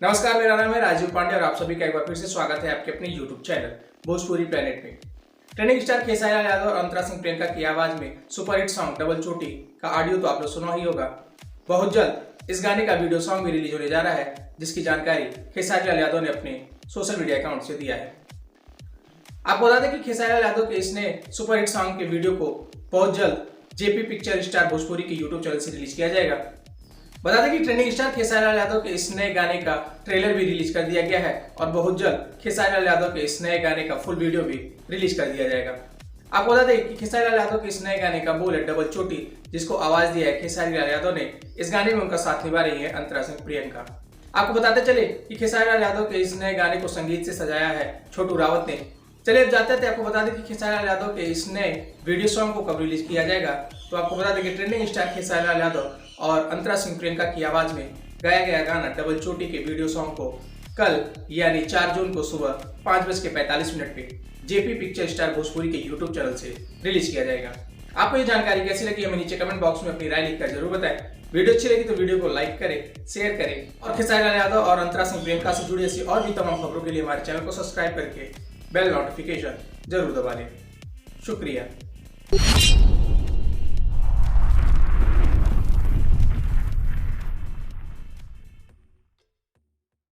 नमस्कार, मेरा नाम है राजीव पांडे और आप सभी का एक बार फिर से स्वागत है आपके अपने YouTube चैनल भोजपुरी प्लेनेट में। ट्रेंडिंग स्टार खेसारी लाल यादव और अंतरा सिंह प्रियंका की आवाज में सुपरहिट सॉन्ग डबल चोटी का ऑडियो तो आप लोग सुना ही होगा। बहुत जल्द इस गाने का वीडियो सॉन्ग भी रिलीज होने जा रहा है, जिसकी जानकारी खेसारी लाल यादव ने अपने सोशल मीडिया अकाउंट से दिया है। आपको बता दें कि खेसारी लाल यादव के इस नए सुपरहिट सॉन्ग के वीडियो को बहुत जल्द जेपी पिक्चर स्टार भोजपुरी के यूट्यूब चैनल से रिलीज किया जाएगा। बता दें कि ट्रेंडिंग स्टार खेसारी लाल यादव के इस नए गाने का ट्रेलर भी रिलीज कर दिया गया है और बहुत जल्द खेसारी लाल यादव के इस नए गाने का फुल वीडियो भी रिलीज कर दिया जाएगा। आपको बता दें कि खेसारी लाल यादव के इस नए गाने का बोल है डबल चोटी, जिसको आवाज दिया है खेसारी लाल यादव ने। इस गाने में उनका साथ निभा रही है अंतरा सिंह प्रियंका। आपको बताते चले कि खेसारी लाल यादव के इस नए गाने को संगीत से सजाया है छोटू रावत ने। चलिए अब जाते थे, आपको बता दें कि खेसारी लाल यादव के इस नए वीडियो सॉन्ग को कब रिलीज किया जाएगा। तो आपको बता दें कि ट्रेंडिंग स्टार खेसारी लाल यादव और अंतरा सिंह प्रियंका की आवाज में गाया गया गाना डबल चोटी के वीडियो सॉन्ग को कल यानी 4 जून को सुबह 5:45 पे जेपी पिक्चर स्टार भोजपुरी के यूट्यूब चैनल से रिलीज किया जाएगा। आपको ये जानकारी कैसी लगी हमें नीचे कमेंट बॉक्स में अपनी राय लिखकर जरूर बताएं। वीडियो अच्छी लगी तो वीडियो को लाइक करें, शेयर करें और खेसारी लाल यादव और अंतरा सिंह प्रियंका से जुड़ी ऐसी और भी तमाम खबरों के लिए हमारे चैनल को सब्सक्राइब करके बेल नोटिफिकेशन जरूर दबा लें। शुक्रिया।